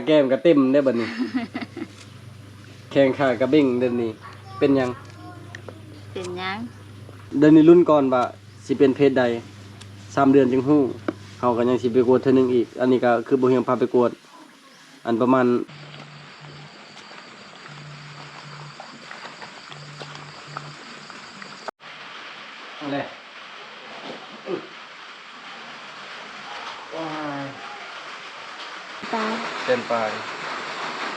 แก้มก็เต็มได้บัดนี้แข่งขากระบิ่งเดือนนี้เป็นยังเดือนนี้รุ่นก่อนว่าสิเป็นเพศใด3 เดือนจึงฮู้เฮาก็ยังสิไปกวดเทื่อนึงอีกอันนี้ก็คือบ่เฮียงพาไปกวดอันประมาณอะไรเต็มไป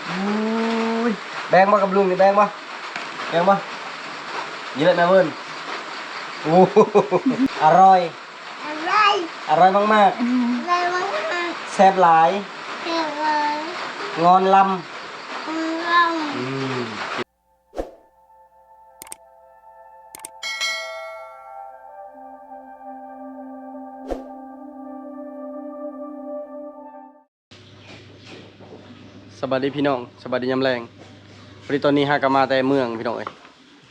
โอ้ยแบงมากับลุงนี่แบงมาเยอะนะเพื่อนโอ้อร่อยอร่อยมากๆแซ่บหลายงอนลำสวัสดีพี่น้องสวัสดียามแรงพอดีตอนนี้ฮากามาแต่เมืองพี่น้องเอ้ย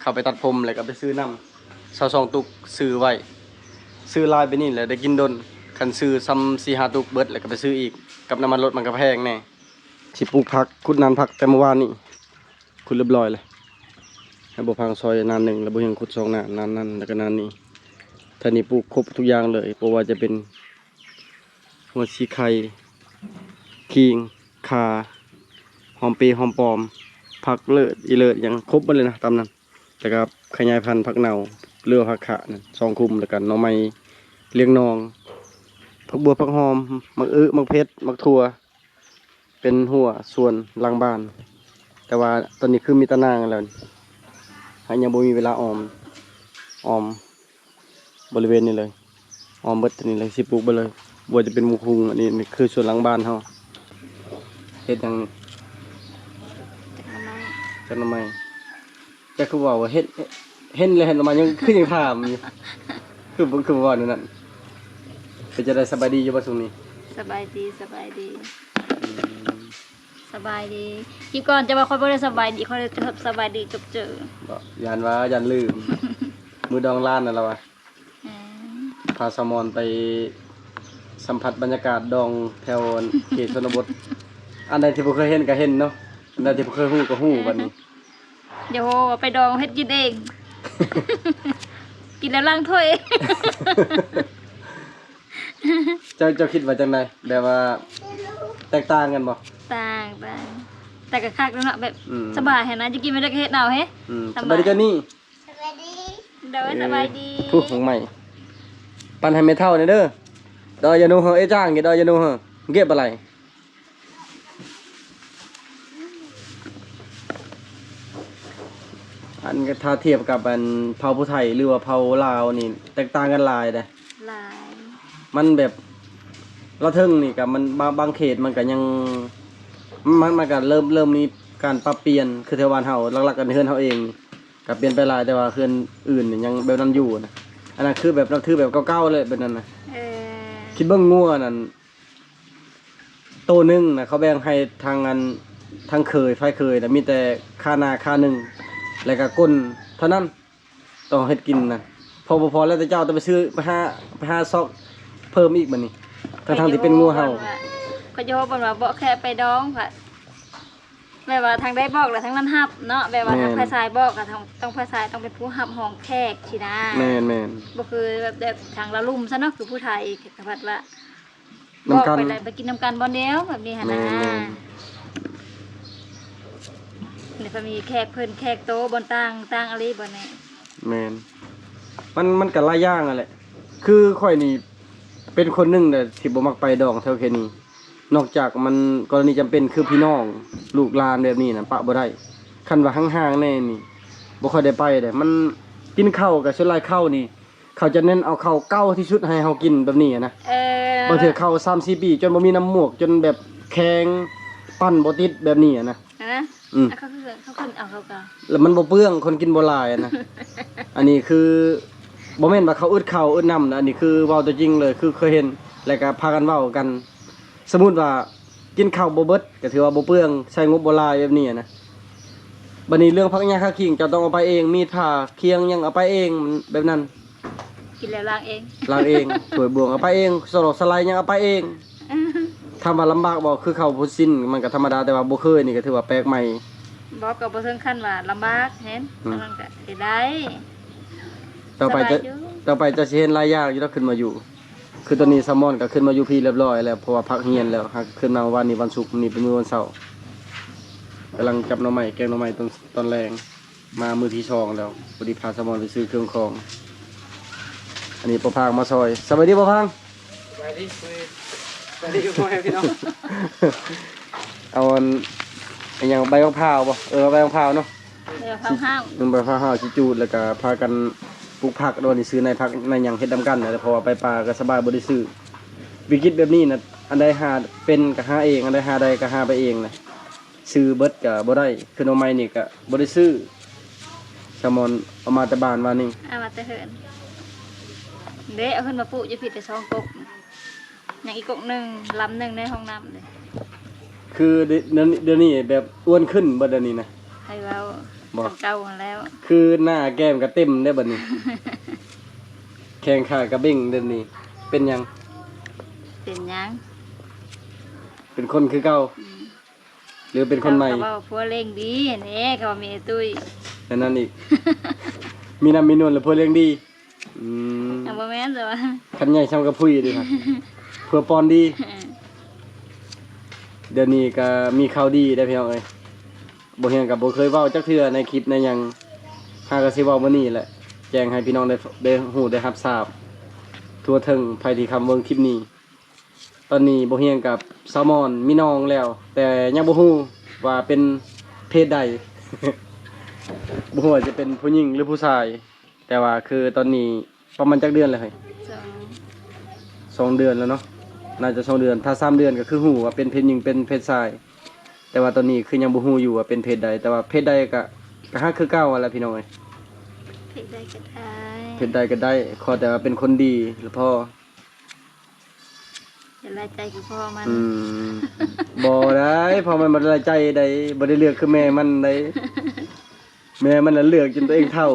เข้าไปตัดผมเลยก็ไปซื้อน้ำ22 ตุกซื้อไว้ซื้อลายไปนี่แหละได้กินดนคันซื้อซ้ำ4-5 ตุกเบิดแล้วก็ไปซื้ออีกกับน้ำมันรถมันก็แพงแน่สิปลูกผักขุดนานผักแต่เมื่อวานนี่ขุดเรียบร้อยเลยให้บ่พังซอยนานหนึ่งแล้วบ่ยังขุด2 นานนั้นแล้วก็นานนี้ท่านี้ปลูกครบทุกอย่างเลยเพราะว่าจะเป็นหัวชีไข่ขิงข่าหอมปีหอมปอมผักเลิศอีเลิศยังครบหมดเลยนะตามนั้นแต่กับขยายพันธุ์ผักเน่าเรือผักขะนะ2 คุมแล้วกันหน่อไม้เลี้ยงนองผักบัวผักหอมมักมักเพชรมักถั่วเป็นหัวส่วนหลังบ้านแต่ว่าตอนนี้คือมีตะนางแล้วยังบ่มีเวลาออมบริเวณนี้เลยออมเบิดตัวนี้เลยสิปลูกไปเลยบัวจะเป็นหมู่คุงอันนี้คือส่วนหลังบ้านเฮาเฮ็ดจังจังทำไมจะคือว่าเฮ็ดเลยเห็นออกมายังคือยังถามอยู่คือว่านั่นเป็นจะได้สบายดีอยู่บ่ช่วงนี้สบายดีคลิปก่อนจะว่าค่อยบ่ได้สบายดีค่อยสบายดีกับเจอยันลืม มือดองล้านนั่นล่ะวะพาสมอนไปสัมผัสบรรยากาศดองแถวเขตชนบทอันใดที่บ่เคยเห็นก็เห็นเนาะอันใดที่บ่เคยฮู้ก็ฮู้บัดนี้เดี๋ยวไปดองเฮ็ดกินเอง กินแล้วล้างถ้วย เจ้าคิดว่าจังไดแบบว่าแตกต่างกันบ่ต่างแต่ก็คักแล้วเนาะแบบสบายแฮะนะจะกินไม่ได้ก็เฮ็ดเอาเฮ็ดสบายดีกันนี่สบายดีสบายดีผู้ของใหม่ปันให้ไม่เท่านี่เด้อดอยยานูเฮอจ้างกี่ดอยยานูเฮอเก็บอะไรอันก็ถ้าเทียบกับอันเผาผู้ไทยหรือว่าเผาลาวนี่แตกต่างกันหลายเด้มันแบบละทึ่งนี่กับมันบางเขตมันก็ยังมันก็เริ่มมีการปรับเปลี่ยนคือเทวานเฮาหลักๆกันเฮือนเฮาเองก็เปลี่ยนไปหลายแต่ว่าเฮือนอื่นนี่ยังแบบนั้นอยู่นะอันนั้นคือแบบนับถือแบบเก่าๆเลยแบบนั้นนะคิดเบิ่งงัวนั่นโตนึงนะเขาแบ่งให้ทางเคยไฟเคยแต่มีแต่ค่านาค่านึงแล้วก็ก้นเท่านั้นต้องเฮ็ดกินนะพอแล้วแต่เจ้าต้องไปซื้อไปหาซอกเพิ่มอีกบัดนี้ทั้งที่เป็นงูเห่าก็โยบว่าบ่แค่ไปดองค่ะแบบว่าทางได้บอกแล้วทางนั้นฮับเนาะแบบว่าทางภาษาบอกกับต้องภาษาต้องเป็นผู้ฮับห้องแขกสินะแม่นบ่คือแบบทางละลุ่มซะเนาะคือผู้ไทยกะพัดว่าบอกไปเลยไปกินน้ำกันบ่แนวแบบนี้หั่นนะนี่ก็มีแขกเพิ่นแขกโตบ่ต่างอะไรบ่แน่แม่นมันก็หลายอย่างอ่ะแหละคือข่อยนี่เป็นคนนึงแต่ที่บ่มักไปดองแถวแค่นี้นอกจากมันกรณีจำเป็นคือพี่น้องลูกหลานแบบนี้นะปะบ่ได้คันว่าห่างๆแน่นี่บ่ค่อยได้ไปเด้มันกินข้าวกับส่วนหลายข้าวนี่เขาจะเน้นเอาข้าวเก่าที่สุดให้เฮากินแบบนี้นะบางเทื่อข้าว3-4 ปีจนบ่มีน้ำหมวกจนแบบแข็งปั้นบ่ติดแบบนี้นะเขาขึ้นเอาเขาก็แล้วมันบ่เปลืองคนกินบ่หลายนะ อันนี้คือบ่แม่นว่าเขาอึดข้าวอึดน้ำนะอันนี้คือเว้าตัวจริงเลยคือเคยเห็นแล้วก็พากันเว้ากันสมมุติว่ากินข้าวบ่เบิดก็ถือว่าบ่เปลืองใช้งบบ่หลายแบบนี้นะบัดนี้เรื่องผักหญ้าข้าวขิงเจ้าต้องเอาไปเองมีดผ่าเคียงยังเอาไปเองแบบนั้นกินแล้วล้างเอง ถ้วยบวงเอาไปเองสลดสไลด์ยังเอาไปเอง ถามว่าลำบากบ่คือเข้าพุทธสิ้นมันก็ธรรมดาแต่ว่าบ่เคยนี่ก็ถือว่าแปลกใหม่ บอกกับบ่ถึงขั้นว่าลำบากเห็นมันก็สิได้ ต่อไปจะ สบายอยู่ ต่อไปจะสิเห็นหลายอย่างอยู่แล้วขึ้นมาอยู่ คือตอนนี้แซลมอนก็ขึ้นมาอยู่พี่เรียบร้อยแล้วเพราะว่าพักเรียนแล้วหากขึ้นมาวันนี้วันศุกร์นี่เป็นมื้อวันเสาร์กำลังจับหน่อไม้แกงหน่อไม้ตอนแรงมามื้อที่2แล้วพอดีพาแซลมอนไปซื้อเครื่องของอันนี้ประพางมาซอยสวัสดีประพาง ไปดิไปดิพ่อแม่พี่น้อง เอาอันอย่างใบมะพร้าวบ่ใบมะพร้าวเนาะ เดี๋ยวข้าวห้าว มันใบมะพร้าวสิจูดแล้วก็พากันปลูกผักโดนนี่ซื้อในผักในหยังเฮ็ดนํกันนะแต่เพราะว่าไปป่าก็สบายบ่ได้ซื้อวิกฤตแบบนี้น่ะอันใดหาเป็นก็หาเองอันใดหาได้ก็หาไปเองนะซื้อเบิดก็บ่ได้คือหน่อไม้นี่ก็บ่ได้ซื้อแซลมอนเอามาแต่บ้านว่านี่ เอามาแต่เหินเด้เอาขึ้นมาปลูกอยู่ผิดแต่2กกอย่างอีกกกหนึงลำหนึงในห้องน้ำเลย คือเดี๋ยวนี้แบบอ้วนขึ้นเบิดเดี๋ยวนี้นะ ให้เว้า บ่ เก่าๆแล้ว คือหน้าแก้มก็เต็มได้บัดนี้ แข้งขากระเบ้งเดี๋ยวนี้เป็นหยัง เป็นหยัง เป็นคนคือเก่าหรือเป็นคนใหม่ เขาว่าผัวเร่งดีนี่เขาว่ามีตุ้ย นั่นอีก มีน้ำมีนวลแล้วเพื่อเลี้ยงดี เอาบ่แม่นแต่ว่า คันใหญ่ช่างกระพุ้ยดีครับ เพื่อปอนดี เดี๋ยวนี้ก็มีข่าวดีได้พี่น้องเอ้ยบ่เฮียงกับบ่เคยเว้าจักเทื่อในคลิปในหยังหากก็สิเว้ามื้อนี้แหละ แจ้งให้พี่น้องได้ฮู้ได้รับทราบ ทั่วถึงภัยที่คำเบิ่งคลิปนี้ ตอนนี้บ่เฮียงกับแซลมอนมีน้องแล้ว แต่ยังบ่ฮู้ว่าเป็นเพศใด บ่ฮู้ว่าจะเป็นผู้หญิงหรือผู้ชาย แต่ว่าคือตอนนี้ประมาณจักเดือนแล้วเฮ้ย สอง 2 เดือนแล้วเนาะน่าจะ2 เดือนถ้า3 เดือนก็คือฮู้ว่าเป็นเพศหญิงเป็นเพศชาย แต่ว่าตอนนี้คือยังบ่ฮู้อยู่ว่าเป็นเพศใด แต่ว่าเพศใดก็ฮักคือเก่านั่นแหละพี่น้องเอ้ย เพศใดก็ได้ เพศใดก็ได้ขอแต่ว่าเป็นคนดีหรือพ่อ อย่าไล่ใจคือพ่อมัน บ่ได้เพอมันบ่ได้ใจใดบ่ได้เลือกคือแม่มันได้ แม่มันน่ะเลือกจนตัวเองเท่า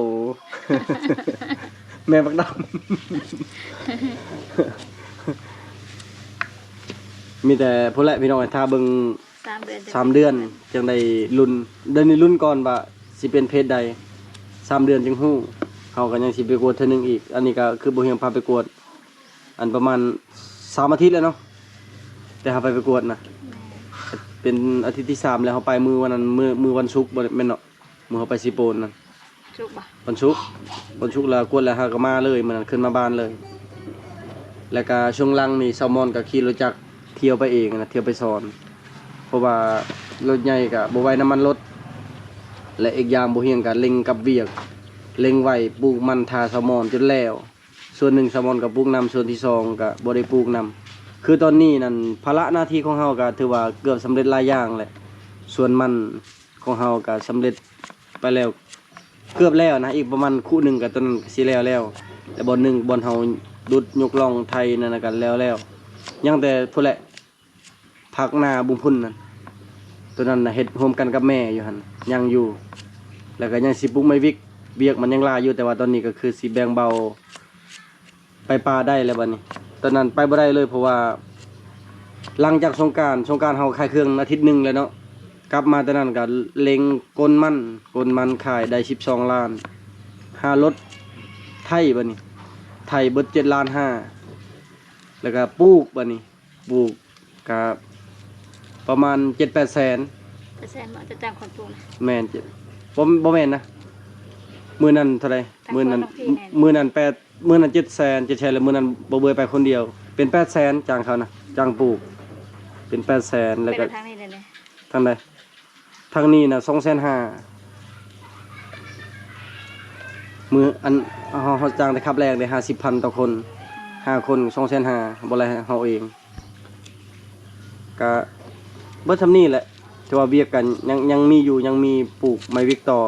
แม่บักดำ มีแต่ผู้แหละพี่น้องถ้าเบิ่ง 3 เดือน 3 เดือนจังได้ลุ้นเดือนนี้ลุ้นก่อนว่าสิเป็นเพศใด3 เดือนจึงฮู้เฮาก็ยังสิไปกวดเทื่อนึงอีก อันนี้ก็คือบ่เฮียงพาไปกวด อันประมาณ3 อาทิตย์แล้วเนาะแต่เฮาไปกวดนะเป็นอาทิตย์ที่3แล้วเฮาไปมื้อวันนั้นมื้อวันศุกร์บ่แม่นเนาะมื้อเฮาไปสิโปนนั่น จุกบ่ วันศุกร์แล้วกวดแล้วเฮาก็มาเลยมื้อนั้นขึ้นมาบ้านเลย แล้วก็ช่วงหลังนี่แซลมอนก็ขี่รถจักรเที่ยวไปเองนะเที่ยวไปสอน เพราะว่ารถใหญ่ก็บ่ไหวน้ำมันรถและอีกอย่างบ่เฮียงก็เล็งกับเวียกเล็งไว้ปลูกมันทาแซลมอนจนแล้ว ส่วนหนึ่งแซลมอนก็ปลูกนำส่วนที่2ก็บ่ได้ปลูกนำคือตอนนี้นั่นภาระหน้าที่ของเฮาก็ถือว่าเกือบสำเร็จหลายอย่างแหละส่วนมันของเฮาก็สำเร็จไปแล้วเกือบแล้วนะอีกประมาณคู่หนึงก็ตอนนั้นสิแล้วแต่บ่อนหนึงบ่อนเฮาดุดยกล่องไทยนั่นน่ะกันแล้วยังแต่พุ่นแหละพักหน้าบุญพุ่นนั่นตัวนั้นน่ะเฮ็ดร่วมกันกับแม่อยู่หั่นยังอยู่ แล้วก็ยังสิปลูกไม้วิกเวียกมันยังลาอยู่แต่ว่าตอนนี้ก็คือสิแบ่งเบาไปป่าได้แล้วบัดนี้ตอนนั้นไปบ่ได้เลยเพราะว่าหลังจากสงกรานต์เฮาขายเครื่องอาทิตย์หนึงแล้วเนาะกลับมาตอนนั้นก็เล็งก้นมันขายได้12 ล้าน5รถไทยบัดนี้ไทยเบิด7 ล้าน5แล้วก็ปลูกบัดนี้ปลูกก็ประมาณ 7-8 แสน แต่แซนบ่จะจ้างคนปลูกนะ แม่นเจ็ดบ่แม่นนะมื้อนั้นเท่าไหร่มื้อนั้น7 แสนแล้วมื้อนั้นบ่เบื่อไปคนเดียว เป็น8 แสนจ้างเขานะจ้างปลูกเป็น8 แสนแล้วก็ ไปทางนี้เลยเลย ทางใดทางนี้น่ะ2,500,000มื้ออันเฮาจ้างได้ครับแรกได้50,000ต่อคน5 คน2,500,000บ่ไรเฮาเองก็เบิดทำนี้แหละแต่ว่าเวียกกันยังมีอยู่ยังมีปลูกไม้วิกต่อ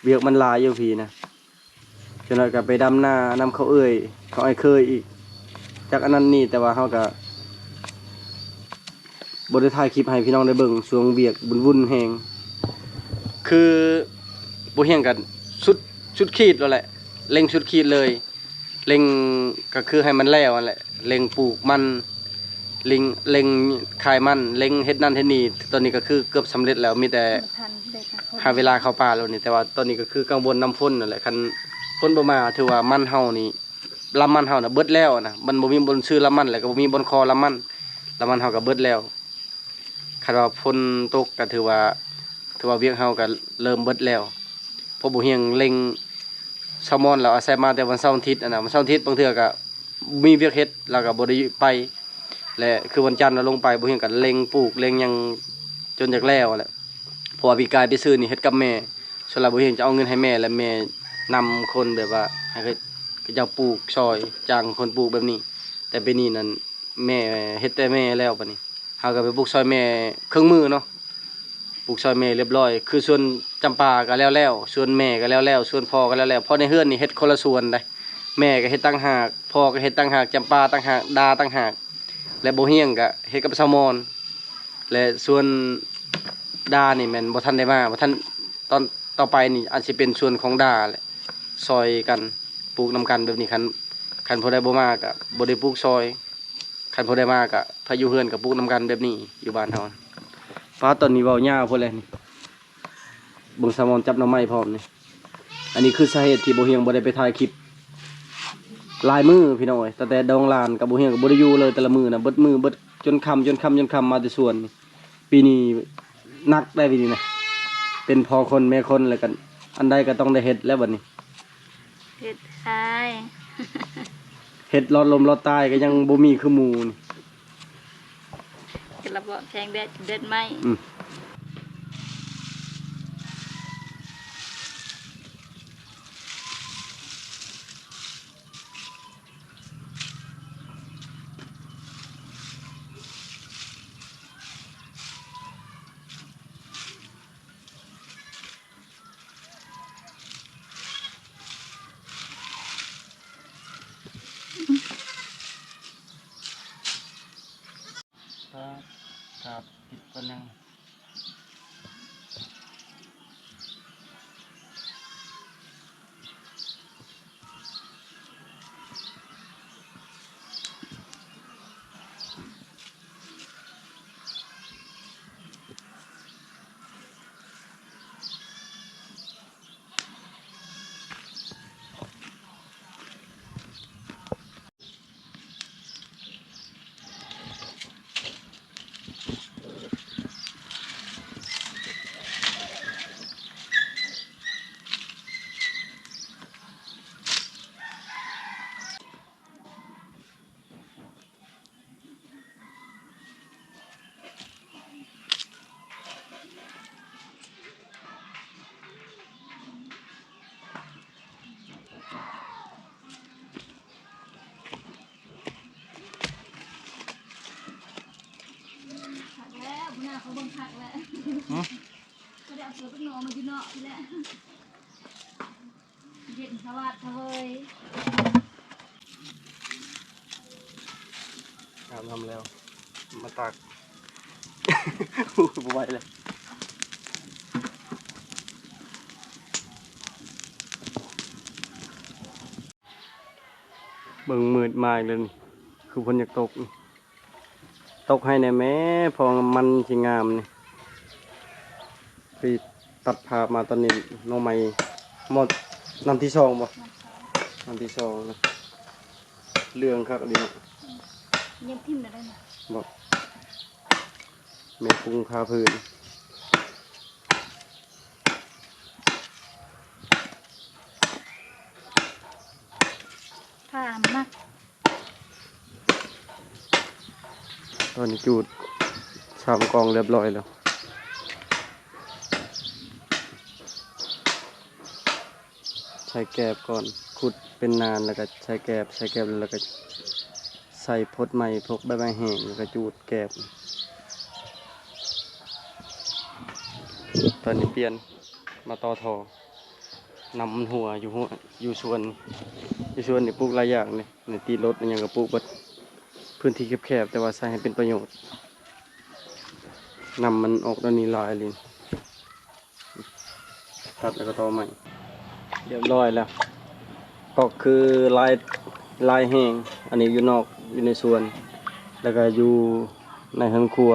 เวียกมันหลายอยู่พี่นะจนเราก็ไปดำหน้านำเขาเขาไอ้เคยอีกจากอันนั้นนี่แต่ว่าเขาก็บได้ถ่ายคลิปให้พี่น้องได้เบิ่งช่วงเวียกวุ่นแหงคือบ่เฮียงกันสุดขีดแล้วแหละเล็งสุดขีดเลยเล็งก็คือให้มันแล้วนั่นแหละเล็งปลูกมัน เล็งคายมันเล็งเฮ็ดนั่นเฮ็ดนี่ตอนนี้ก็คือเกือบสำเร็จแล้วมีแต่ทันเด็กนะคน หาเวลาเข้าป่าแล้วนี่แต่ว่าตอนนี้ก็คือกังวลน้ำฝนนั่นแหละคันฝนบ่มาถือว่ามันเฮานี่ลำมันเฮาน่ะเบิดแล้วนะมันบ่มีบนชื่อลำมันแล้วก็บ่มีบนคอลำมันเฮาก็เบิดแล้วคันว่าฝนตกก็ถือว่าเวียงเฮาก็เริ่มเบิดแล้วเพราะบ่เฮียงเล็งแซลมอนแล้วอาศัยมาแต่วันเสาร์อาทิตย์น่ะวันเสาร์อาทิตย์บางเทื่อก็มีเวียกเฮ็ดแล้วก็บ่ได้ไปและคือวันจันทร์เราลงไปบ่เฮียงก็เล็งปลูกเล็งหยังจนจากแล้วแหละเพราะว่าพี่กายไปซื้อนี่เฮ็ดกับแม่ส่วนเราบ่เฮียงจะเอาเงินให้แม่และแม่นำคนแบบว่าให้เขาเจ้าปลูกซอยจ้างคนปลูกแบบนี้แต่ปีนี้นั่นแม่เฮ็ดแต่แม่แล้วบัดนี้เฮาก็ไปปลูกซอยแม่เครื่องมือเนาะปลูกซอยแม่เรียบร้อยคือส่วนจำปาก็แล้วส่วนแม่ก็แล้วส่วนพ่อก็แล้วเพราะในเฮือนนี่เฮ็ดคนละส่วนได้แม่ก็เฮ็ดต่างหากพ่อก็เฮ็ดต่างหากจำปาต่างหากดาต่างหากและบ่เฮียงก็เฮ็ดกับแซลมอนและส่วนดานี่แม่นบ่ทันได้มาบ่ทันตอนต่อไปนี่อาจสิเป็นส่วนของดาแหละซอยกันปลูกนำกันแบบนี้คันผู้ใดบ่มาก็บ่ได้ปลูกซอยคันผู้ใดมาก็ถ้าอยู่เฮือนก็ปลูกนำกันแบบนี้อยู่บ้านเฮาฟ้าตอนนี้เว้ายาวพุ่นแหละนี่เบิ่งแซลมอนจับหน่อไม้พร้อมนี่อันนี้คือสาเหตุที่บ่เฮียงบ่ได้ไปถ่ายคลิปลายมือพี่น้องเอ้ยตั้งแต่ดองลานกับบ่เฮียงก็บ่ได้อยู่เลยแต่ละมื้อน่ะเบิดมื้อเบิดจนค่ำมาแต่สวนนี่ปีนี้หนักได้ปีนี้นะเป็นพ่อคนแม่คนแล้วกันอันใดก็ต้องได้เฮ็ดแล้วบัดนี้ เฮ็ดใช่ เฮ็ดรอดลมรอดตายก็ยังบ่มีคือหมู่นี่ กระบอกแทงเด็ดไหม ครับผิดกันยังแล้วหน้าเขาบังคับแล้วก็ได้เอาเสือเป็นหนอมาอยู่เนาะนี่แหละเย็นสวัสดิ์เฮ้ย ทำแล้วมาตัก บ่ไหวเลยเบิ่งมืดมาอีกเลยนี่คือฝนอยากตกนี่ตกให้แน่แม่พอมันสิงามนี่ไปตัดภาพมาตอนนี้น้องใหม่หมดน้ำที่สองบ่น้ำที่สองนะเรื่องครับอันนี้ ยังพิมพ์ได้ไหม บอกแม่ปรุงคาพื้น ผ่านมาก ตอนนี้จูด3 กองเรียบร้อยแล้วใช้แกบก่อนขุดเป็นนานแล้วก็ใช้แกบแล้วก็ใส่พดใหม่พกใบไม้แห้งแล้วก็จูดแกบตอนนี้เปลี่ยนมาต่อทอนำมันหัวอยู่สวนนี่ปลูกหลายอย่างนี่ในตีรถมันยังก็ปลูกเบิดพื้นที่แคบๆแต่ว่าใช้ให้เป็นประโยชน์นำมันออกด้านนี้หลายเลยตัดแล้วก็ต่อใหม่เรียบร้อยแล้วก็คือลายแห้งอันนี้อยู่นอกอยู่ในสวน แล้วก็อยู่ในห้องครัว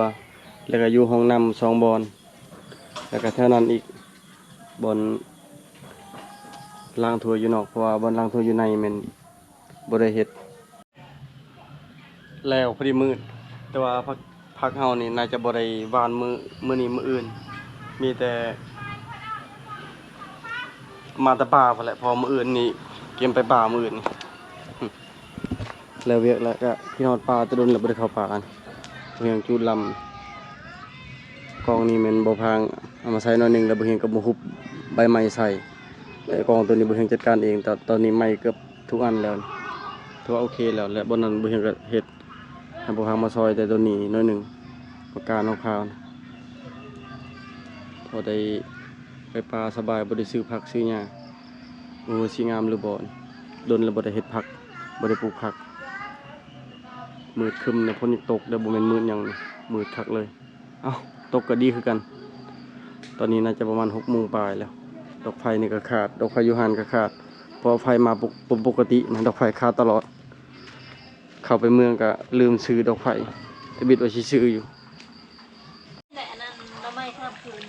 แล้วก็อยู่ห้องน้ำ2บอนแล้วก็แถวนั้นอีกบอนล้างถ้วยอยู่นอกเพราะว่าบอนล้างถ้วยอยู่ในมันบ่ได้เฮ็ดแล้วพอดีมืดแต่ว่าพักเฮานี่น่าจะบ่ได้หวานมื้อนี้มื้ออื่นมีแต่มาแต่ป่าพุ่นแหละพอมื้ออื่นนี่เกมไปป่ามื้ออื่นนี่แล้วเวียกแล้วก็พี่นอดป่าจะโดนแล้วบ่ได้เข้าป่ากันเพียงจูดลำกองนี้มันบ่พังเอามาใส่หน่อยหนึงแล้วบ่เห็นกับบ่ฮุบใบไม้ใส่แล้วกองตัวนี้บ่เห็นจัดการเองแต่ตอนนี้ไม้เกือบทุกอันแล้วถือว่าโอเคแล้วและบ่นั้นบ่เห็นก็เฮ็ดให้บ่พังมาซอยแต่ตัวนี้หน่อยหนึงประการของพาวนะพอได้ไปป่าสบายบ่ได้ซื้อผักซื้อหญ้าโอ้สิงามหรือบ่โดนแล้วบ่ได้เฮ็ดผักบ่ได้ปลูกผักมืดครึมเนี่ยฝนตกแต่บ่แม่นมืดหยังมืดคักเลยเอ้าตกก็ดีคือกัน ตอนนี้น่าจะประมาณ6 โมงปลายแล้วดอกไฟนี่ก็ขาดดอกไฟยูฮานก็ขาดเพราะไฟมาปกตินะดอกไฟขาดตลอดเข้าไปเมืองก็ลืมซื้อดอกไฟแต่บิดว่าสิซื้ออยู่ แต่อันนั้นเราไม่ข้ามคืน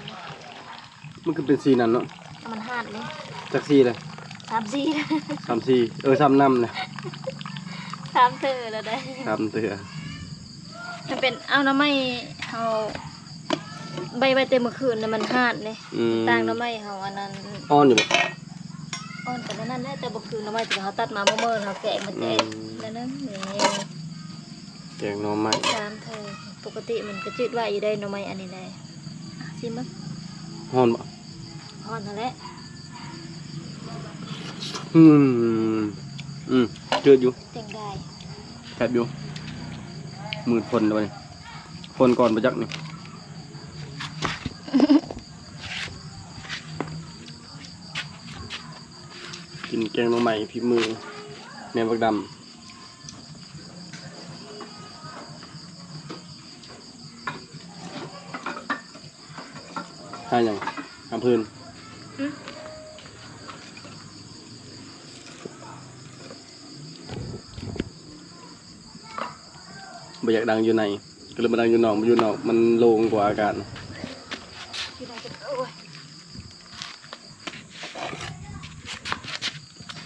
มันคือเป็นสีนั่นเนาะ มันหาดเลย จักสีเลย 3 4 3สี3น้ำเลย 3เธอแล้วได้ 3เตือ มันเป็นเอาน้ำไม่เฮาใบเต็มเมื่อคืนน่ะมันหาดเลยต่างน้ำไม่เฮาอันนั้น อ่อนอยู่บ่ อ่อนกว่านั้นแหละแต่เมื่อคืนน้ำไม่ที่เขาตัดมาเมื่อเขาแกะมาแจกแล้วนั้นนี่ แกงหน่อไม้ 3เธอปกติมันก็จืดไว้อยู่ได้น้ำไม่อันนี้ได้ชิมมั้ย ฮ้อนบ่ อ่อนนั่นแหละ อืมเจืดอยู่ เต็งได้ แคบอยู่มืดฝนแล้วนี่ฝนก่อนบ่จักนี่กินแกงหน่อไม้พี่มือแม่บักดำหาหยังอำเภอบ่อยากดังอยู่ในก็เลยมาดังอยู่นอกอยู่นอกมันโล่งกว่าอากาศ ที่ไหนจะโอ้ย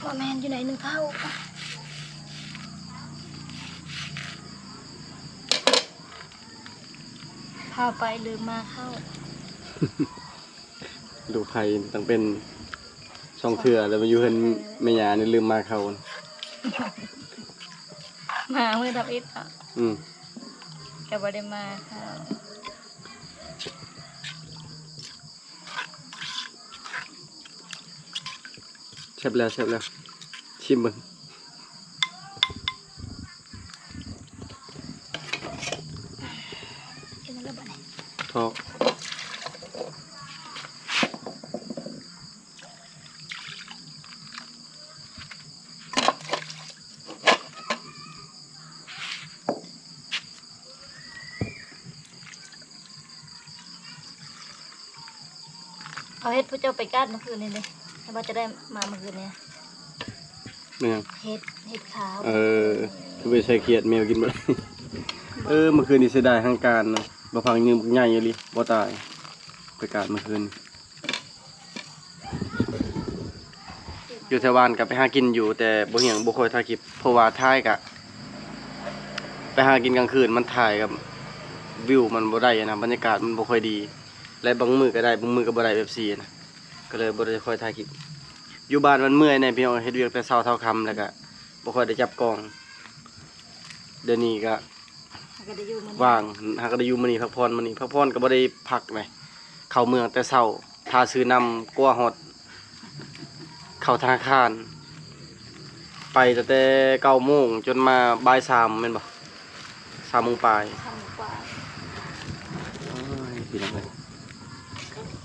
ว่าแมนอยู่ไหนหนึ่งเข้าพาไปลืมมาเข้า ดูไผ่ต้องเป็นช่องเถื่อแล้วมาอยู่เห็นแม่ยานี่ลืมมาเขา มาเมื่อทับอิฐอ่ะ อืม แกบ่ได้มาเข้า เชฟแล้วชิมเบิ่ง เอ็นแล้วบ่ไหน ทอกเอาเฮ็ดผู้เจ้าไปกัดเมื่อคืนนี้เลยแต่ว่าจะได้มาเมื่อคืนนี้ แม่น เฮ็ดขาว คือไปใส่เขียดแมวกินบ่ได้ เมื่อคืนนี้เสียดายทางการเนาะบ่พังยืมบักใหญ่อยู่ลิบ่ตายไปการเมื่อคืนอยู่แถวบ้านก็ไปหากินอยู่แต่บ่เหียงบ่ค่อยถ่ายคลิปเพราะว่าถ่ายก็ไปหากินกลางคืนมันถ่ายกับวิวมันบ่ได้นะบรรยากาศมันบ่ค่อยดี และบางมื้อก็ได้บางมื้อก็บ่ได้แบบซี่นะก็เลยบ่ได้ค่อยถ่ายคลิปอยู่บ้านมันเมื่อยแน่พี่น้องเฮ็ดเวียกแต่เช้าเท่าค่ำแล้วก็บ่ค่อยได้จับกล้องเดี๋ยวนี้ก็ ก็ได้อยู่มัน ว่างหาก็ได้อยู่มื้อนี้พักผ่อนมื้อนี้พักผ่อนก็บ่ได้พักเลยเข้าเมืองแต่เช้าถ้าซื้อน้ำกลัวฮอดเข้าธนาคารไปตั้งแต่9 โมงจนมาบ่าย 3แม่นบ่3 โมงปลาย ทำกว่า โอ้ยพี่น้องเอ้ย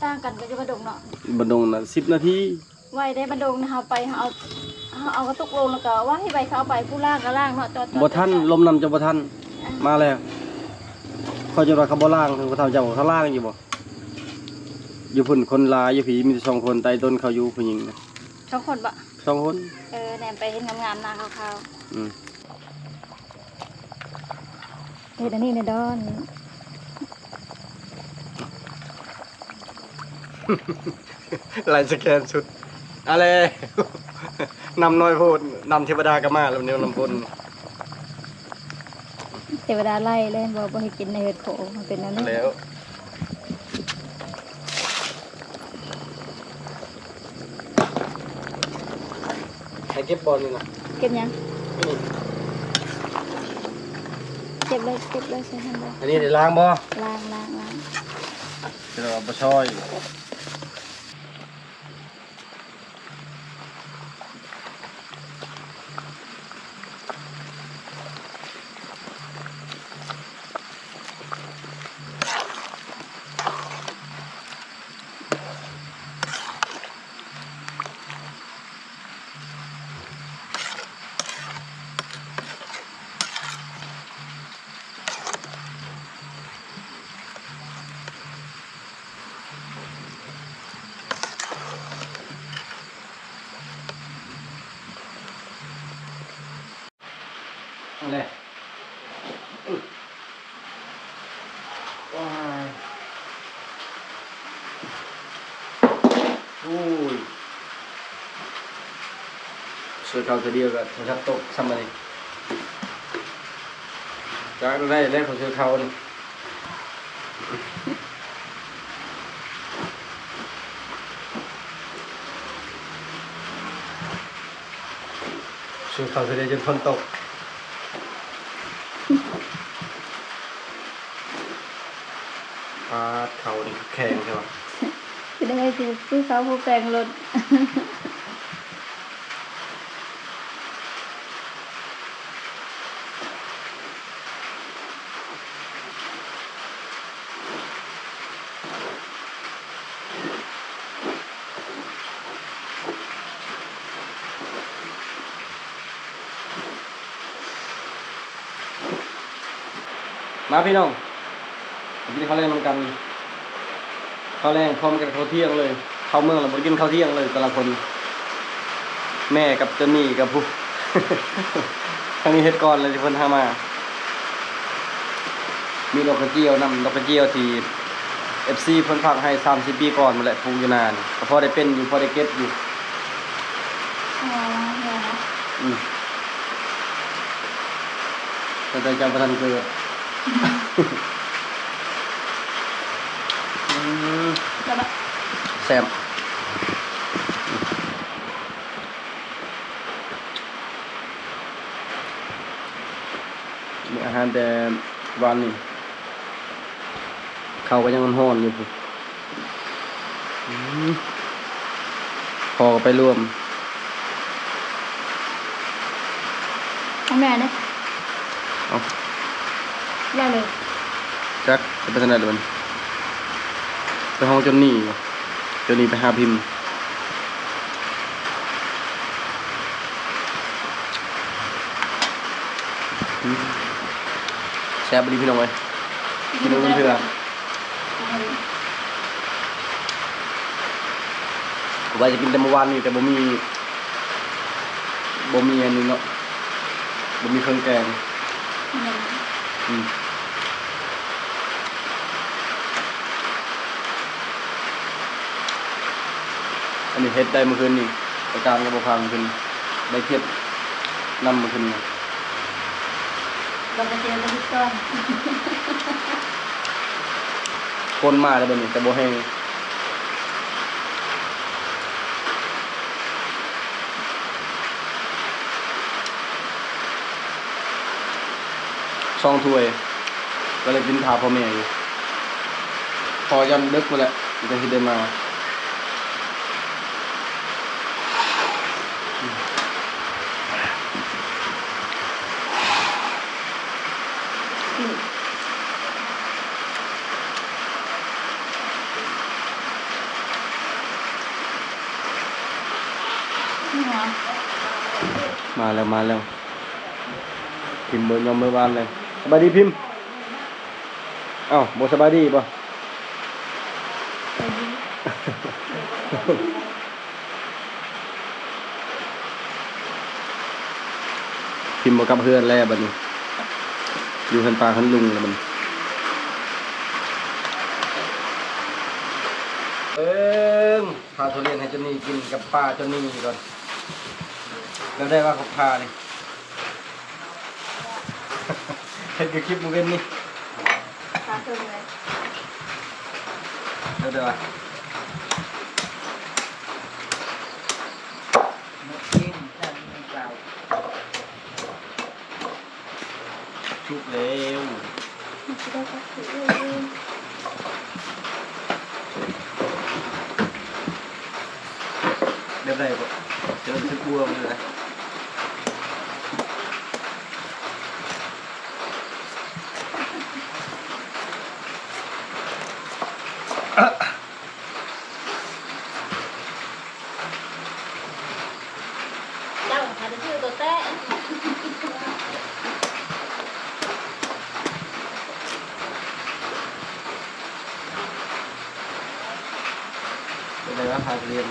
ต่างกันก็จะบันดงเนาะ บันดงน่ะ10 นาที ไว้ได้บันดงนะเฮาไปเฮาเอากระตุกลงแล้วก็ว่าให้ใบเขาไปผู้ล่างก็ล่างเนาะจอด บ่ทันลมนำจะบ่ทันมาแล้วเขาจะว่าเขาบ่ล้างเขาทำเจ้าเขาล้างอยู่บ่อยู่พุ่นคนหลายอยู่ผีมีแต่2 คนใต้ต้นเขาอยู่ผู้หญิงน่ะ ช่องคนบะ 2 คน แหนมไปเห็นงามๆหน้าขาว อืม เฮ็ดอันนี้ในดอน ลายสแกนสุดอะไร นำน้อยโพดนำเทวดาก็มาแล้วเนี่ยลำพล เทวดาไล่เลยบ่ให้กินในเฮ็ดโขมันเป็นอันนี้ แล้วให้เก็บบอลนี่นะ เก็บยัง นี่ เก็บเลยใส่หั่นเลย อันนี้เดี๋ยวล้างบ่ ล้าง เดี๋ยวเอาไปช่อยอะไรว้ายอุ้ยสวยเขาจะเดียวกับโทรศัพท์ตกซ้ำมาเลยจากได้ของเชือเขานี่สวยเขาจะเดียวจนฝนตกปลาเขานี่แข็งใช่ปะ คือได้ให้ซื้อเขาผู้แปลงรถ มาพี่น้องกินข้าวแรงนำกันข้าวแรงพร้อมกันข้าวเที่ยงเลยเข้าเมืองเราบ่กินข้าวเที่ยงเลยแต่ละคน แม่กับเจนนี่กับผู้ ทางนี้เฮ็ดก่อนเลยที่เพิ่นหามา มีดอกกระเจียวนำดอกกระเจียวที่ FC เพิ่นฝากให้30ปีก่อนมาแหละปลูกอยู่นานก็พอได้เป็นอยู่พอได้เก็บอยู่แต่จำบ่ทันเกิด แซ่บมีอาหารแต่วันนี้เขาก็ยังร้อนๆอยู่พุ่นพอไปร่วม แม่เนี่ย เอา ย่าเลย จักจะไปทางไหนเดี๋ยวมันไปห้องจนนี่จนนี่ไปหาพิมพ์แซ่บดีพี่น้องเว้ยกินดูเพื่อผมว่าจะกินแต่เมื่อวานนี่แต่บ่มีอันนี้เนาะบ่มีเครื่องแกงอันนี้เฮ็ดได้เมื่อคืนนี่อาจารย์ก็บ่พาเมื่อคืนได้เทียบนำเมื่อคืนนี่ เราไปเจอกันที่ก่อน คนมาแล้วบัดนี้แต่บ่แห้ง2 ถ้วยก็เลยกินทาพ่อแม่อยู่พอยันดึกมาแล้วจะสิได้มามาแล้วพิมพ์เบอร์ยอมเมื่อวานเลยสบายดีพิมพ์เอ้าบ่สบายดีป่ะ พิมพ์บ่กับเพื่อนแล้วบัดนี้ อยู่คันปลาคันลุงเลยมันพาทุเรียนให้เจนนี่กินกับปลาเจนนี่ก่อนแล้วได้ว่าเขาพานี่ เห็นกับคลิปมึงเว้นนี่ พาเพิ่มเลย แล้วเดี๋ยว กินนั่นเปล่า ชุบเร็วเรียบร้อยปะเจอชุบบัวมันเลยเจ้าหาจะชื่อตัวแต้ เป็นไรวะพาทุเรียน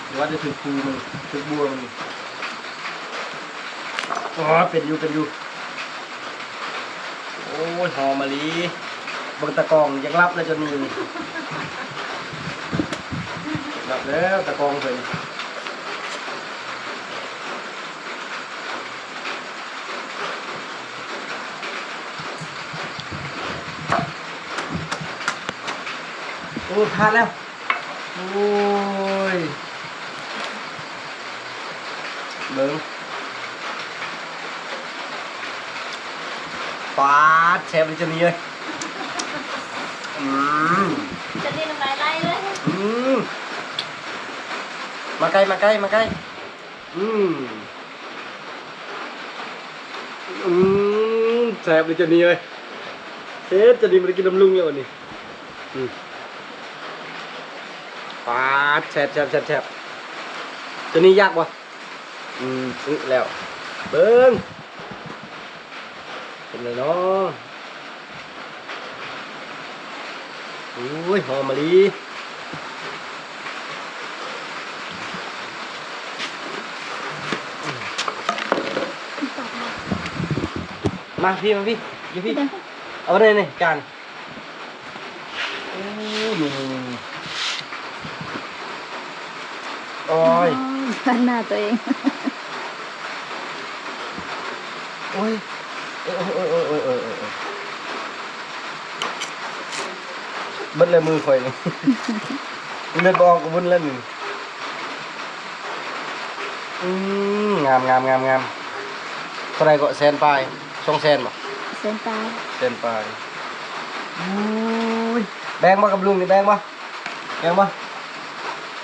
หรือว่าจะถึงภูมันถึงบัวมันอ๋อเป็นอยู่โอ้ยหอมมะลิเบังตะกองยังรับเลยจนนี่รับแล้วตะกองเลยโอ้ทานแล้วโอ้ยเบิ้งปาดแชร์ไปจนนี่เลยจะเรียนอะไรไล่เลย มาใกล้แซ่บเลยจะนี่เลยเฮ็ดจะนี่มันกินน้ำลุงแล้ววันนี้ปาดแซ่บจะนี่ยากวะแล้วเบิ้งเป็นไงเนาะโอ้ยหอมมะลิมาพี่อยู่พี่เอาไปเลยนี่จานโอ้ยโอ้ย พันหน้าตัวเอง โอ้ยเบิ้ลเลยมือคอยนี่เลือดออกบิ้ลแล้วหนึ่งงามเท่าไรก็แสนปลาย200,000บ่ เส้นตาย แสนปลายอุ้ยแบงมากับลุงนี่แบงมา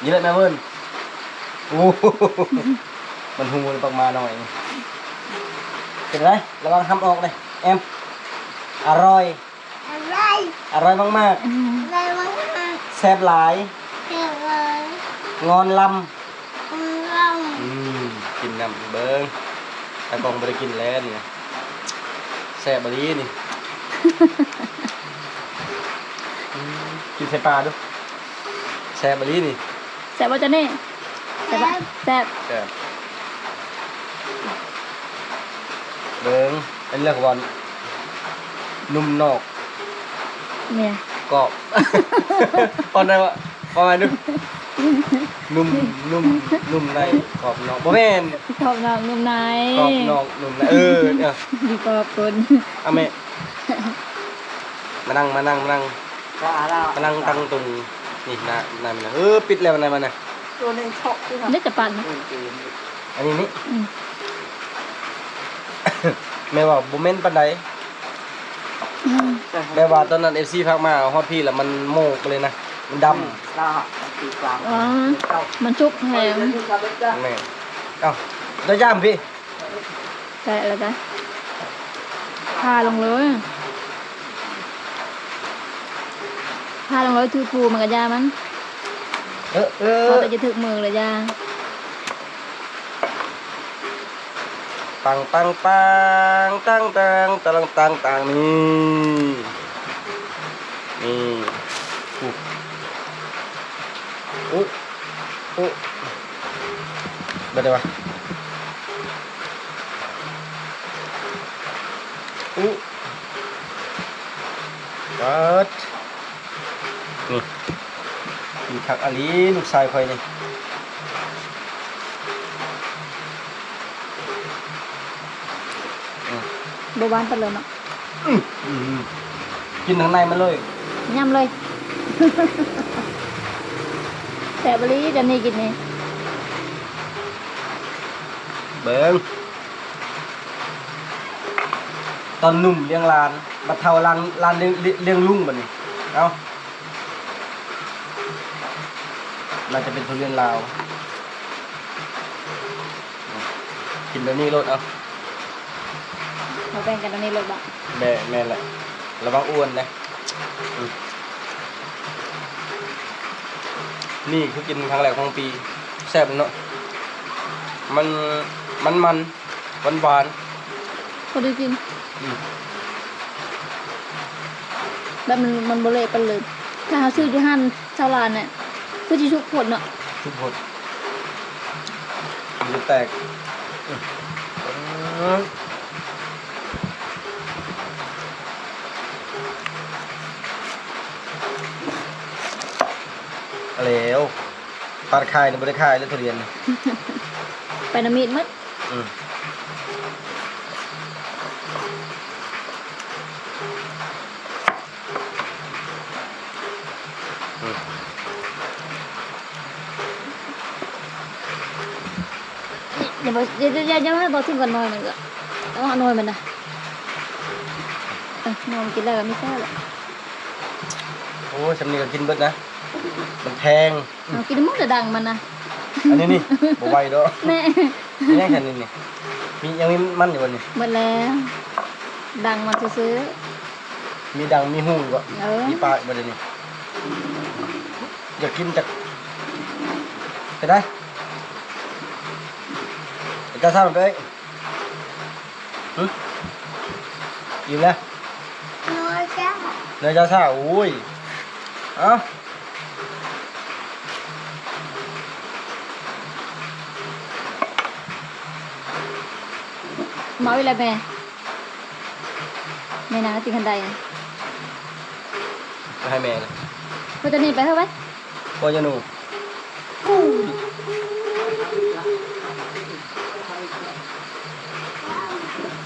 ยืนเลยนะเบิ้ลโอ้มันหูมันปักมาหน่อยเป็นไรระวังทำออกเลยเอ็มอร่อยมากๆแซ่บหลายงอนลำกินน้ำเบิ้งแต่กองไม่ได้กินแล้วนี่แซ่บบรีนี่ กินใส่ปลาดูแซ่บบรีนี่ แซ่บว่าจะนี่แซ่บแซ่บ เบิ้งเป็นเรื่องวันนุ่มนอก เนี่ย กรอบ ตอนไหนวะประมาณนึงนุ่มในกรอบนอกบ่แม่น ขอบนอกนุ่มใน กรอบนอกนุ่มในเนี่ย ดีกรอบคน เอาแม่มานั่ง ปลาเรา มานั่งตั้งตรงนี่นะมันนะปิดแล้วมันนะ ตัวนึงชอบที่ นี่จะปั่นนะ อันนี้นี่ แม่ว่าบ่แม่นปานใดแม่ว่าตอนนั้น FC พักมาฮอดพี่แล้วมันโมกเลยนะมันดำ เราตีกลาง อ๋อมันชุบแหง แม่เอ้าจะย่ามพี่ ใช่แล้วกันพาลงเลยถือภูมันกับยามันเขาแต่จะถึกมือเลยยา ปังตั้งนี่ อุ๊อุ๊ได้วะอุ๊ปัดนี่มีคักอลีลูกชายคอยนี่ บ่หวานปานเลยเนาะ กินข้างในมันเลย ย่ำเลย แต่บริเดี๋ยวนี้กินนี่ เบิ้งตอนหนุ่มเลี้ยงลานบัดเทาลานเลี้ยงลุงบัดนี้เอาน่าจะเป็นทุเรียนลาวกินแบบนี้รสเอา เราแบ่งกันตรงนี้เลยบ่ แม่นแหละระวังอ้วนนะนี่คือกินครั้งแรกของปีแซ่บเนาะมันหวาน พอดีกินแบบมันบ่เละปานเลย ถ้าหาซื้ออยู่ห้านชาวลานเนี่ยคือสิชุกผลเนาะ ทุกคนมันจะแตกแล้วปาดคายนี่ไม่ได้คายแล้วทุเรียนนี่ ไปน้ำมีดมัด อืม อย่าบ่อย่าให้บ่ทิ้งก่อนหน่อยหนึงก็ต้องเอาหน่อยมันน่ะนอนกินแล้วก็มีแค่แหละ โอ้ยสำนีก็กินเบิดนะ มันแพง เอากินหมดแต่ดังมันน่ะ อันนี้นี่บ่ไหวดอก แม่ นี่ยังแค่นี้นี่ยังมีมันอยู่บนนี่ หมดแล้ว ดังมันซื้อ มีดังมีหูก็ เออ มีปลาบ่ได้นี่อยากกินจากไปได้จะทำไปอิ่มแล้ว น้อยจ้า เนื้อจ้าซ่าโอ้ยเอ้า เมาอีแล้วแม่แม่นางก็ติดคันใดนะ ไปให้แม่เลย เพื่อจะหนีไปเท่าไหร่ พ่อจะหนู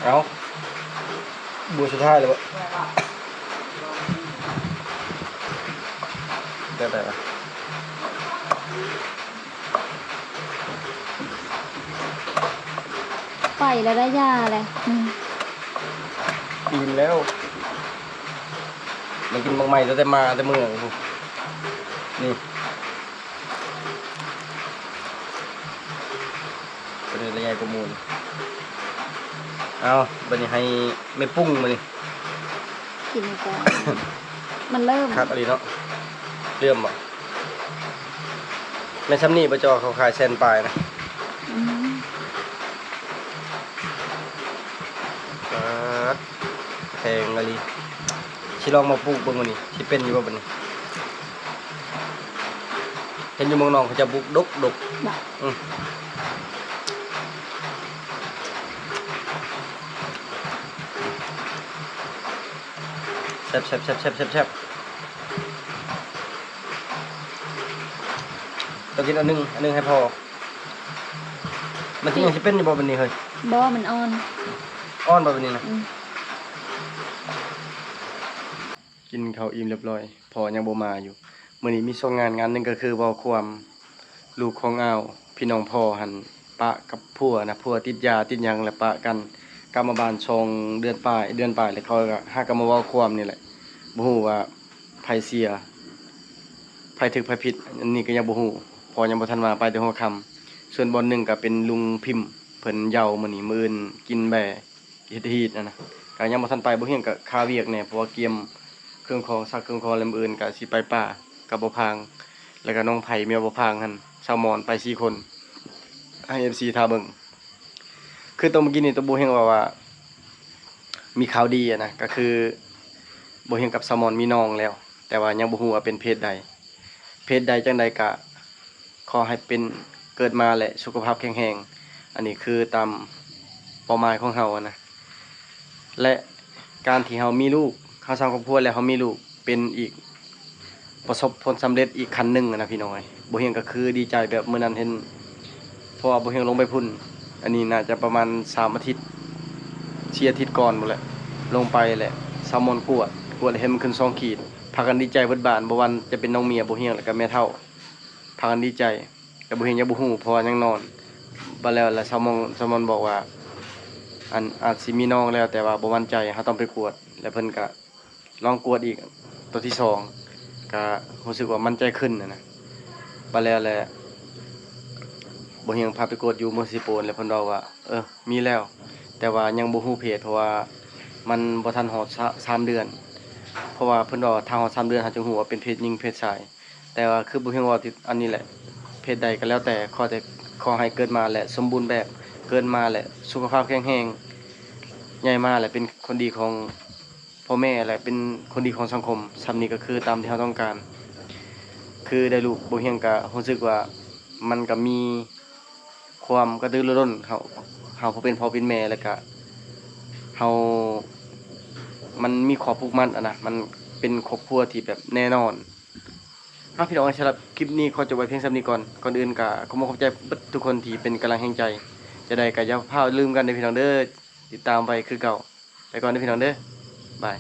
เอาบัวสุดท้ายเลยวะแต่ละ ไปแล้วได้ยาเลย ปีนแล้ว มันกินบางใหม่แต่มาแต่เมืองนี่เป็นระยะประมูลเอาบันนี้ให้ไม่ปุ้งมาดิ กินก่อน มันเริ่ม คักอะไรเนาะเลื่อมอ่ะในชั้นนี้ประจอเขาขายแซนปลายนะ อืม แพงอะไรชิลองมาปลูกเบิ่งวันนี้ที่เป็นอยู่ว่าบันนี้เห็นอยู่เมืองนองเขาจะปลูกดก แบบ แซ่บต้องกินอันหนึงให้พอมันจริงๆจะเป็นอยู่บ่บันนี้เฮ้ย บ่มันอ่อน อ้อนบ่บันนี้นะ อืม กินข้าวอิ่มเรียบร้อยพอยังบ่มาอยู่มื้อนี้มีส่งงานหนึงก็คือเว้าความลูกของอ้าวพี่น้องพ่อหันปะกับผัวนะผัวติดยาติดหยังแล้วปะกันกลับมาบ้านชงเดือนปลายแล้วเขาก็หากันมาเว้าความนี่แหละบ่ฮู้ว่าไผเสียไผถูกไผผิดอันนี้ก็ยังบ่ฮู้พอยังบ่ทันมาไปแต่หัวค่ำส่วนบ่อนหนึงก็เป็นลุงพิมพ์เพิ่นเหย้ามื้อนี้มื้ออื่นกินแบเฮ็ดฮีดนะก็ยังบ่ทันไปบ่เฮียงก็คาเวียกแหน่เพราะว่าเกียมเครื่องของซักเครื่องของแล้วมื้ออื่นก็สิไปป่ากับบ่พางแล้วก็น้องไผเมียบ่พางหั่นชาวมอญไป4คนให้ FC ท่าเบิ่งคือตัวเมื่อกี้นี่ตัวบ่เฮียงว่ามีข่าวดีอะนะก็คือบ่เฮียงกับชาวมอญมีน้องแล้ว แต่ว่ายังบ่ฮู้ว่าเป็นเพศใดจังใดก็ ขอให้เป็นเกิดมาแหละสุขภาพแข็งแรงอันนี้คือตามเป้าหมายของเฮาอะนะและการที่เฮามีลูกเฮาสร้างครอบครัวแล้วเฮามีลูกเป็นอีกประสบผลสำเร็จอีกขั้นหนึงอะนะพี่น้อยบ่เฮียงก็คือดีใจแบบมื้อนั้นเห็นเพราะว่าบ่เฮียงลงไปพุ่นอันนี้น่าจะประมาณ3อาทิตย์4อาทิตย์ก่อนหมดแหละลงไปแหละซามอนกวดแล้วเห็นมันขึ้น2ขีดพากันดีใจเบิดบ้านบ่วันจะเป็นน้องเมียบ่เฮียงแล้วก็แม่เฒ่าพากันดีใจแต่บ่เฮียงยังบ่ฮู้เพราะว่ายังนอนบัดแล้วซามอนบอกว่าอันอาจสิมีน้องแล้วแต่ว่าบ่มั่นใจเฮาต้องไปกวดแล้วเพิ่นก็ลองกวดอีกตัวที่2ก็รู้สึกว่ามั่นใจขึ้นนะบัดแล้วแหละบ่เฮียงพาไปกวดอยู่เมืองสิโปนแล้วเพิ่นบอกว่ามีแล้วแต่ว่ายังบ่ฮู้เพศเพราะว่ามันบ่ทันฮอด3เดือนเพราะว่าเพิ่นบอกว่าถ้าฮอด3เดือนเฮาจึงฮู้ว่าเป็นเพศหญิงเพศชายแต่ว่าคือบ่เฮียงว่าติดอันนี้แหละเพศใดก็แล้วแต่ขอให้เกิดมาและสมบูรณ์แบบเกิดมาและสุขภาพแข็งแรงใหญ่มาและเป็นคนดีของพ่อแม่และเป็นคนดีของสังคมซำนี้ก็คือตามที่เราต้องการคือได้ลูกบ่เฮียงก็รู้สึกว่ามันก็มีความกระตือรือร้นเฮาผู้เป็นพ่อเป็นแม่แล้วก็เฮามันมีความผูกมัดอะนะมันเป็นครอบครัวที่แบบแน่นอนพี่น้องสำหรับคลิปนี้ขอจบไว้เพียงส่ำนี้ก่อนอื่นก็ขอขอบใจเบิดทุกคนที่เป็นกำลังแห่งใจจะได้ก็อย่าพลาดลืมกันเด้อพี่น้องเด้อติดตามไปคือเก่าไปก่อนเด้อพี่น้องเด้อบาย